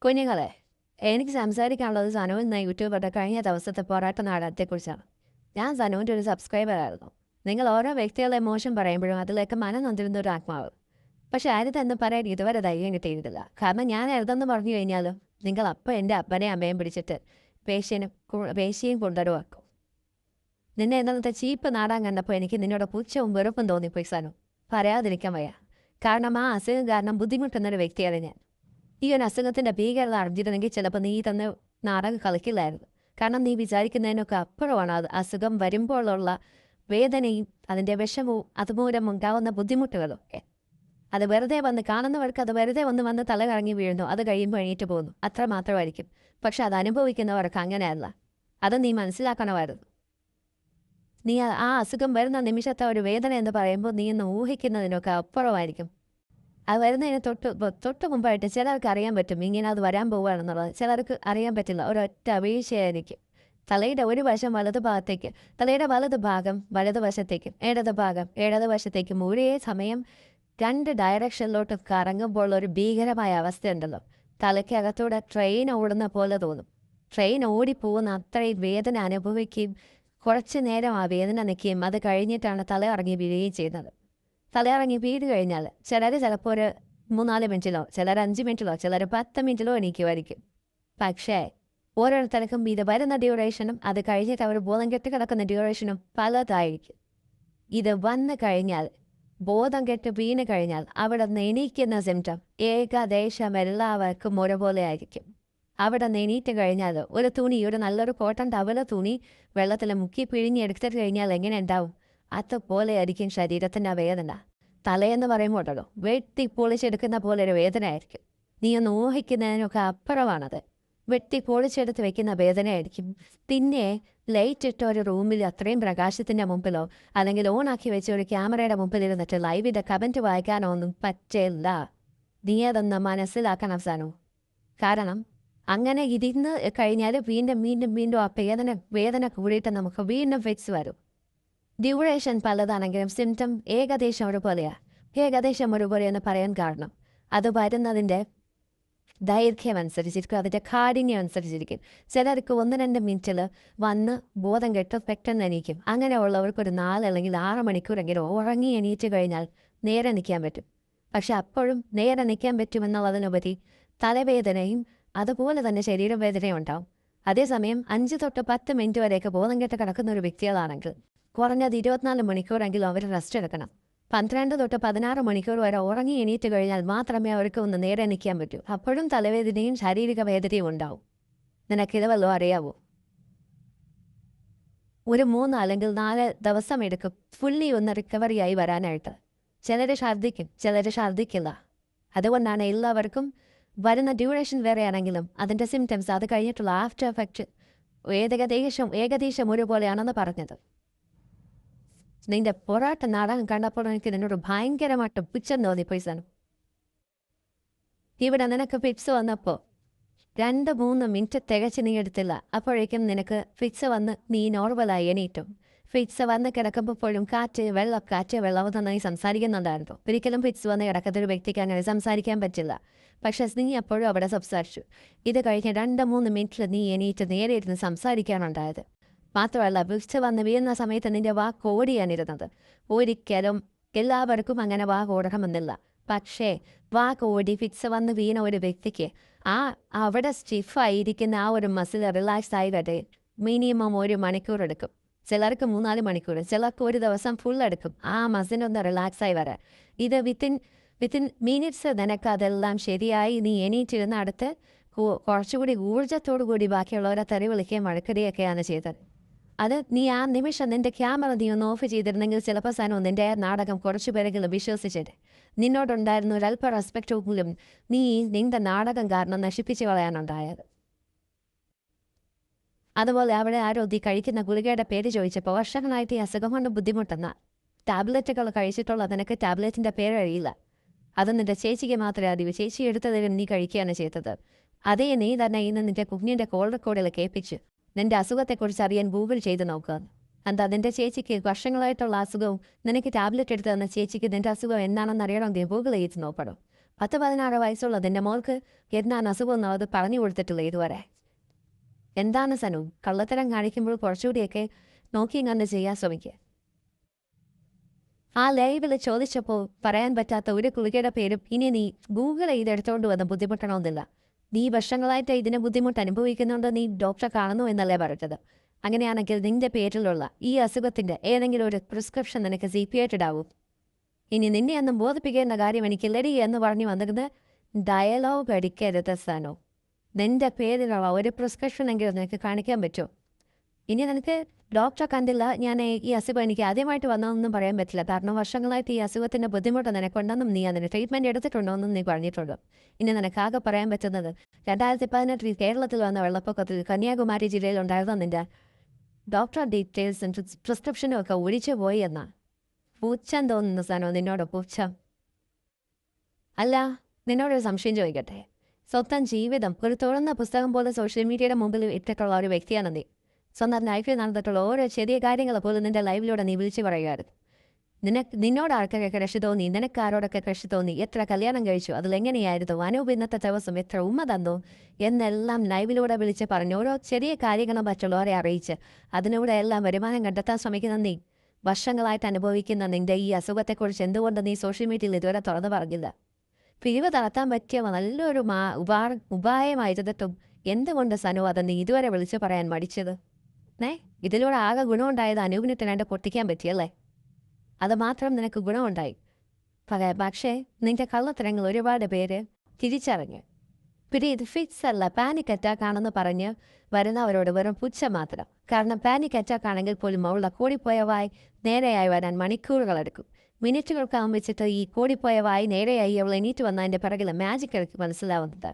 കുഞ്ഞുങ്ങളെ, എനിക്ക് സംസാരിക്കാനുള്ളത് സനു എന്ന യൂട്യൂബറുടെ കഴിഞ്ഞ ദിവസത്തെ പോരാട്ട നാടകത്തെക്കുറിച്ചാണ്. ഞാൻ സനുവിൻ്റെ ഒരു സബ്സ്ക്രൈബറായിരുന്നു. നിങ്ങൾ ഓരോ വ്യക്തികളെ മോശം പറയുമ്പോഴും അതിലേക്ക് മനം നൊന്തിരുന്ന ഒരു ആത്മാവ്. പക്ഷെ അരുതെന്ന് പറയാൻ ഇതുവരെ ധൈര്യം കിട്ടിയിരുന്നില്ല. കാരണം ഞാൻ അരുതെന്ന് പറഞ്ഞു കഴിഞ്ഞാലും നിങ്ങൾ അപ്പം എൻ്റെ അപ്പനെയും അമ്മയും പിടിച്ചിട്ട് പേശിയും കൊണ്ടുവരുവാക്കും. നിന്നെ ഇന്നത്തെ ചീപ്പ് നാടാൻ കണ്ടപ്പോൾ എനിക്ക് നിന്നോട് പുച്ഛവും വെറുപ്പും തോന്നിപ്പോയി സനു. പറയാതിരിക്കാൻ വയ്യ. കാരണം ആ അസുഖം കാരണം ബുദ്ധിമുട്ടുന്നൊരു വ്യക്തിയാണ് ഞാൻ. ഈ ഒരു അസുഖത്തിൻ്റെ ഭീകരത അറിഞ്ഞിരുന്നെങ്കിൽ ചിലപ്പോൾ നീ തന്നെ നാടകം കളിക്കില്ലായിരുന്നു. കാരണം നീ വിചാരിക്കുന്നതിനൊക്കെ അപ്പുറമാണ് അത് അസുഖം വരുമ്പോഴുള്ള വേദനയും അതിൻ്റെ വിഷമവും അതുമൂലം ഉണ്ടാവുന്ന ബുദ്ധിമുട്ടുകളൊക്കെ. അത് വെറുതെ വന്ന് കാണുന്നവർക്ക് അത് വെറുതെ വന്ന് തല കറങ്ങി വീഴുന്നു, അത് കഴിയുമ്പോൾ എണീറ്റ് പോകുന്നു, അത്ര മാത്രമായിരിക്കും. പക്ഷെ അത് അനുഭവിക്കുന്നവർക്ക് അങ്ങനെയല്ല. അത് നീ മനസ്സിലാക്കണമായിരുന്നു. നീ ആ അസുഖം വരുന്ന നിമിഷത്തെ ഒരു വേദന എന്ന് പറയുമ്പോൾ നീ ഇന്ന് ഊഹിക്കുന്നതിനൊക്കെ അപ്പുറമായിരിക്കും. അത് വരുന്നതിന് തൊട്ട് മുമ്പായിട്ട് ചിലർക്ക് അറിയാൻ പറ്റും ഇങ്ങനെ അത് വരാൻ പോവുകയാണെന്നുള്ളത്. ചിലർക്ക് അറിയാൻ പറ്റില്ല. ഒരൊറ്റ വീഴ്ചയായിരിക്കും. തലയുടെ ഒരു വശം വലതു ഭാഗത്തേക്ക്, തലയുടെ വലതു ഭാഗം വലതുവശത്തേക്കും ഇടതുവശത്തേക്കും ഒരേ സമയം 2 ഡയറക്ഷനിലോട്ട് കറങ്ങുമ്പോൾ ഒരു ഭീകരമായ അവസ്ഥയുണ്ടല്ലോ. തലയ്ക്കകത്തൂടെ ട്രെയിൻ ഓടുന്ന പോലെ തോന്നും. ട്രെയിൻ ഓടിപ്പോകുന്ന അത്രയും വേദന അനുഭവിക്കുകയും കുറച്ച് നേരം ആ വേദന നിൽക്കുകയും അത് കഴിഞ്ഞിട്ടാണ് തല ഇറങ്ങി വീഴുകയും ചെയ്യുന്നത്. തലയിറങ്ങി വീട് കഴിഞ്ഞാൽ ചിലപ്പോൾ ഒരു 3-4 മിനിറ്റിലോ, ചിലർ 5 മിനിറ്റിലോ, ചിലർ 10 മിനിറ്റിലോ എണീക്കുമായിരിക്കും. പക്ഷേ ഓരോരുത്തർക്കും ഇത് വരുന്ന ഡ്യൂറേഷനും അത് കഴിഞ്ഞിട്ട് അവർ ബോധം കെട്ട് കിടക്കുന്ന ഡ്യൂറേഷനും പലതായിരിക്കും. ഇത് വന്നു കഴിഞ്ഞാൽ, ബോധം കെട്ട് വീണ് കഴിഞ്ഞാൽ അവിടെ നിന്ന് എണീക്കുന്ന സിംറ്റം ഏകദേശം എല്ലാവർക്കും ഒരുപോലെ ആയിരിക്കും. അവിടെ നിന്ന് എണീറ്റ് കഴിഞ്ഞാൽ ഒരു നല്ലൊരു കോട്ടൺ ടവല തുണി വെള്ളത്തിൽ മുക്കി പിഴിഞ്ഞെടുത്തിട്ട് കഴിഞ്ഞാൽ എങ്ങനെ ഉണ്ടാവും? അതുപോലെ ആയിരിക്കും ശരീരത്തിൻ്റെ വേദന. തലയെന്ന് പറയുമ്പോൾ ഉണ്ടല്ലോ, വെട്ടി പൊളിച്ചെടുക്കുന്ന പോലെ ഒരു വേദന ആയിരിക്കും. നീ ഒന്ന് ഊഹിക്കുന്നതിനൊക്കെ അപ്പുറമാണത്. വെട്ടി പൊളിച്ചെടുത്ത് വെക്കുന്ന വേദനയായിരിക്കും. പിന്നെ ലൈറ്റ് ഇട്ട ഒരു റൂമിൽ അത്രയും പ്രകാശത്തിൻ്റെ മുമ്പിലോ അല്ലെങ്കിൽ ഓണാക്കി വെച്ച ഒരു ക്യാമറയുടെ മുമ്പിൽ ഇരുന്നിട്ട് ലൈവിൻ്റെ കമൻറ്റ് വായിക്കാനോ ഒന്നും പറ്റില്ല. നീ അതൊന്ന് മനസ്സിലാക്കണം സാനു. കാരണം അങ്ങനെ ഇരുന്ന് കഴിഞ്ഞാൽ വീണ്ടും ആ വേദന കൂടിയിട്ട് നമുക്ക് വീണ്ടും ഫിക്സ് വരും. ഡ്യൂറേഷൻ പലതാണെങ്കിലും സിംറ്റം ഏകദേശം ഒരുപോലെയെന്ന് പറയാൻ കാരണം അത് വരുന്നതിൻ്റെ ദൈർഘ്യം അനുസരിച്ചിരിക്കും, അതിൻ്റെ കാഠിന്യം അനുസരിച്ചിരിക്കും. ചിലർക്ക് 1-2 മിനിറ്റിൽ വന്ന് ബോധം കെട്ട് പെട്ടെന്ന് എണീക്കും. അങ്ങനെയുള്ളവർക്ക് ഒരു 4 അല്ലെങ്കിൽ 6 മണിക്കൂറെങ്കിലും ഉറങ്ങി എണീറ്റ് കഴിഞ്ഞാൽ നേരെ നിൽക്കാൻ പറ്റും. പക്ഷെ അപ്പോഴും നേരെ നിൽക്കാൻ പറ്റുമെന്നുള്ളതിനുപരി തലവേദനയും അതുപോലെ തന്നെ ശരീരവേദനയും ഉണ്ടാവും. അതേസമയം 5-10 മിനിറ്റ് വരെയൊക്കെ ബോധം കെട്ട് കിടക്കുന്ന ഒരു വ്യക്തികളാണെങ്കിൽ കുറഞ്ഞത് 24 മണിക്കൂറെങ്കിലും അവർ റെസ്റ്റ് എടുക്കണം. 12-16 മണിക്കൂർ വരെ ഉറങ്ങി എണീറ്റ് കഴിഞ്ഞാൽ മാത്രമേ അവർക്ക് ഒന്ന് നേരെ നിൽക്കാൻ പറ്റൂ. അപ്പോഴും തലവേദനയും ശാരീരിക വേദനയും ഉണ്ടാവും. നിനക്കിത് വല്ലതും അറിയാവോ? ഒരു 3 അല്ലെങ്കിൽ 4 ദിവസം എടുക്കും ഫുള്ളി ഒന്ന് റിക്കവറിയായി വരാനായിട്ട്. ചിലർ ഛർദ്ദിക്കില്ല. അതുകൊണ്ടാണ് എല്ലാവർക്കും വരുന്ന ഡ്യൂറേഷൻ വേറെയാണെങ്കിലും അതിൻ്റെ സിംറ്റംസ് അത് കഴിഞ്ഞിട്ടുള്ള ആഫ്റ്റർ എഫക്റ്റ് ഏകദേശം ഒരുപോലെയാണെന്ന് പറഞ്ഞത്. നിന്റെ പോരാട്ട നാടകം കണ്ടപ്പോൾ എനിക്ക് നിന്നോട് ഭയങ്കരമായിട്ട് പുച്ഛം തോന്നിപ്പോയി സനു. ഇവിടെ നിനക്ക് ഫിക്സ് വന്നപ്പോൾ 2-3 മിനിറ്റ് തികച്ച് നീ എടുത്തില്ല. അപ്പോഴേക്കും നിനക്ക് ഫിക്സ് വന്ന് നീ നോർമലായി എണീറ്റും. ഫിക്സ് വന്ന് കിടക്കുമ്പോഴും കാറ്റ് വെള്ളം നന്നായി സംസാരിക്കുന്നുണ്ടായിരുന്നു. ഒരിക്കലും ഫിക്സ് വന്ന് കിടക്കാത്തൊരു വ്യക്തിക്ക് അങ്ങനെ സംസാരിക്കാൻ പറ്റില്ല. പക്ഷെ നീ അപ്പോഴും അവിടെ സംസാരിച്ചു. ഇത് കഴിഞ്ഞ് 2-3 മിനിറ്റിൽ നീ എണീറ്റ് നേരെ ഇരുന്ന് സംസാരിക്കാനുണ്ടായത്. മാത്രമല്ല ഫിക്സ് വന്ന് വീഴുന്ന സമയത്ത് നിന്റെ വാക്ക് ഓടിയാണിരുന്നത്. ഒരിക്കലും എല്ലാവർക്കും അങ്ങനെ വാക്ക് ഓടണമെന്നില്ല. പക്ഷേ വാക്ക് ഓടി ഫിക്സ് വന്ന് വീണ ഒരു വ്യക്തിക്ക് അവിടെ സ്റ്റിഫായിരിക്കുന്ന ആ ഒരു മസിൽ റിലാക്സ് ആയി വരെ മിനിമം 1 മണിക്കൂർ എടുക്കും. ചിലർക്ക് 3-4 മണിക്കൂർ, ചിലർക്ക് ഒരു ദിവസം ഫുൾ എടുക്കും ആ മസിലൊന്ന് റിലാക്സ് ആയി വരാൻ. ഇത് വിത്തിൻ മിനിറ്റ്സ് നിനക്ക് അതെല്ലാം ശരിയായി നീ എണീറ്റിരുന്ന അടുത്ത് കുറച്ചുകൂടി ഊർജ്ജത്തോടു കൂടി ബാക്കിയുള്ളവരെ തെറി വിളിക്കുകയും വഴക്കടിയൊക്കെയാണ് ചെയ്തത്. അത് നീ ആ നിമിഷം നിന്റെ ക്യാമറ നീ ഒന്ന് ഓഫ് ചെയ്തിരുന്നെങ്കിൽ ചിലപ്പോൾ സനു നിന്റെ നാടകം കുറച്ചു പേരെങ്കിലും വിശ്വസിച്ചിട്ട് നിന്നോടുണ്ടായിരുന്ന ഒരല്പ റെസ്പെക്റ്റ് പോലും നീ നിന്റെ നാടകം കാരണം നശിപ്പിച്ചു കളയാനുണ്ടായത്. അതുപോലെ അവിടെ ആരോ നീ കഴിക്കുന്ന ഗുളികയുടെ പേര് ചോദിച്ചപ്പോൾ വർഷങ്ങളായിട്ട് ഈ അസുഖം കൊണ്ട് ബുദ്ധിമുട്ടുന്ന ടാബ്ലറ്റുകൾ കഴിച്ചിട്ടുള്ള നിനക്ക് ടാബ്ലറ്റിൻ്റെ പേരറിയില്ല. അത് നിന്റെ ചേച്ചിക്ക് മാത്രമേ അറിയൂ. ചേച്ചി എടുത്തതിലും നീ കഴിക്കുകയാണ് ചെയ്തത്. അതേ നീ തന്നെ ഇന്ന് നിന്റെ കുഞ്ഞിൻ്റെ കോൾ റെക്കോർഡിൽ കേൾപ്പിച്ച് നിന്റെ അസുഖത്തെക്കുറിച്ച് അറിയാൻ ഗൂഗിൾ ചെയ്ത് നോക്കുക. എന്താ നിന്റെ ചേച്ചിക്ക് വർഷങ്ങളായിട്ടുള്ള അസുഖവും നിനക്ക് ടാബ്ലറ്റ് എടുത്ത് തന്ന ചേച്ചിക്ക് നിന്റെ അസുഖം എന്താണെന്ന് അറിയണമെങ്കിൽ ഗൂഗിൾ ചെയ്ത് നോക്കണം. 10-16 വയസ്സുള്ള നിന്റെ മോൾക്ക് എന്താണ് അസുഖമെന്നോ അത് പറഞ്ഞു കൊടുത്തിട്ടില്ല ഇതുവരെ. എന്താണ് സനു, കള്ളത്തരം കാണിക്കുമ്പോൾ കുറച്ചുകൂടിയൊക്കെ നോക്കിയും കണ്ട് ചെയ്യാൻ ശ്രമിക്കുക. ആ ലൈവിൽ ചോദിച്ചപ്പോൾ പറയാൻ പറ്റാത്ത ഒരു ഗുളികയുടെ പേരും ഇനി നീ ഗൂഗിൾ ചെയ്തെടുത്തോണ്ട് വന്ന് ബുദ്ധിമുട്ടണമെന്നില്ല. നീ വർഷങ്ങളായിട്ട് ഇതിന് ബുദ്ധിമുട്ട് അനുഭവിക്കുന്നുണ്ട്, നീ ഡോക്ടറെ കാണുന്നു എന്നല്ലേ പറഞ്ഞത്. അങ്ങനെയാണെങ്കിൽ നിന്റെ പേരിലുള്ള ഈ അസുഖത്തിൻ്റെ ഏതെങ്കിലും ഒരു പ്രിസ്ക്രിപ്ഷൻ നിനക്ക് CP ആവും. ഇനി നിന്നെ ഒന്നും ബോധിപ്പിക്കേണ്ട കാര്യം എനിക്കില്ലടി എന്ന് പറഞ്ഞു വന്നിരുന്നത് ഡയലോഗ് അടിക്കരുത് സനു. നിന്റെ പേരിലുള്ള ഒരു പ്രിസ്ക്രിപ്ഷനെങ്കിലും നിനക്ക് കാണിക്കാൻ പറ്റുമോ? ഇനി നിനക്ക് ഡോക്ടറെ കണ്ടില്ല, ഞാൻ ഈ അസുഖം എനിക്ക് ആദ്യമായിട്ട് വന്നതെന്നും പറയാൻ പറ്റില്ല. കാരണം വർഷങ്ങളായിട്ട് ഈ അസുഖത്തിൻ്റെ ബുദ്ധിമുട്ട് നിനക്കുണ്ടെന്നും നീ അതിന് ട്രീറ്റ്മെൻറ്റ് എടുത്തിട്ടുണ്ടോ എന്നും നീ പറഞ്ഞിട്ടുണ്ട്. ഇനി നിനക്കാകെ പറയാൻ പറ്റുന്നത് 2018 കേരളത്തിൽ വന്ന വെള്ളപ്പൊക്കത്തിൽ കന്യാകുമാരി ജില്ലയിലുണ്ടായിരുന്ന നിന്റെ ഡോക്ടർ ഡീറ്റെയിൽസും പ്രിസ്ക്രിപ്ഷനും ഒക്കെ ഒഴിച്ചു പോയി എന്നാ. പൂച്ചം തോന്നുന്നു സനോ നിന്നോട്, പൂച്ചം. അല്ല, നിന്നോടൊരു സംശയം ചോദിക്കട്ടെ. സ്വന്തം ജീവിതം ഒരു തുറന്ന പുസ്തകം പോലെ സോഷ്യൽ മീഡിയയുടെ മുമ്പിൽ ഇട്ടിട്ടുള്ള ഒരു വ്യക്തിയാണ് നീ. സ്വന്തം ലൈഫിൽ നടന്നിട്ടുള്ള ഓരോ ചെറിയ കാര്യങ്ങൾ പോലും നിന്റെ ലൈവിലൂടെ നീ വിളിച്ചു പറയുമായിരുന്നു. നിന്നോട് ആർക്കൊക്കെ ക്രഷ് തോന്നി, നിനക്കാരോടൊക്കെ ക്രഷ് തോന്നി, എത്ര കല്യാണം കഴിച്ചു, അതിലെങ്ങനെയായിരുന്നു, അനൂപ് ഇന്നത്തെ ദിവസം എത്ര ഉമ്മ തന്നു എന്നെല്ലാം ലൈവിലൂടെ വിളിച്ച് പറഞ്ഞ് ഓരോ ചെറിയ കാര്യങ്ങളും മറ്റുള്ളവരെ അറിയിച്ച് അതിലൂടെ എല്ലാം വരുമാനം കണ്ടെത്താൻ ശ്രമിക്കുന്ന നീ വർഷങ്ങളായിട്ട് അനുഭവിക്കുന്ന നിന്റെ ഈ അസുഖത്തെക്കുറിച്ച് എന്തുകൊണ്ട് നീ സോഷ്യൽ മീഡിയയിൽ ഇതുവരെ തുറന്നു പറഞ്ഞില്ല? പിരിവ് നടത്താൻ പറ്റിയ നല്ലൊരു ഉപായമായിരുന്നിട്ടും എന്തുകൊണ്ട് സനു അത് നീ ഇതുവരെ വിളിച്ചു പറയാൻ മടിച്ചത്? ഇതിലൂടെ ആകെ ഗുണമുണ്ടായത് അനൂപിനെ തന്നെ പൊട്ടിക്കാൻ പറ്റിയല്ലേ? അത് മാത്രം നിനക്ക് ഗുണമുണ്ടായി. പക്ഷേ നിന്റെ കള്ളത്തരങ്ങൾ ഒരുപാട് പേര് തിരിച്ചറിഞ്ഞു. പിന്നെ ഇത് ഫിക്സ് അല്ല, പാനിക് അറ്റാക്ക് ആണെന്ന് പറഞ്ഞ് വരുന്നവരോട് വെറും പുച്ഛം മാത്രം. കാരണം പാനിക് അറ്റാക്ക് ആണെങ്കിൽ പോലും അവളുടെ കൂടിപ്പോയ വായി നേരെയായി വരാൻ മണിക്കൂറുകളെടുക്കും. മിനിറ്റുകൾക്കാകും വെച്ചിട്ട് ഈ കൂടിപ്പോയ വായി നേരെയായി അവൾ എണീറ്റ് വന്നതിൻ്റെ പിറകിൽ മാജിക് എനിക്ക് മനസ്സിലാവുന്നത്.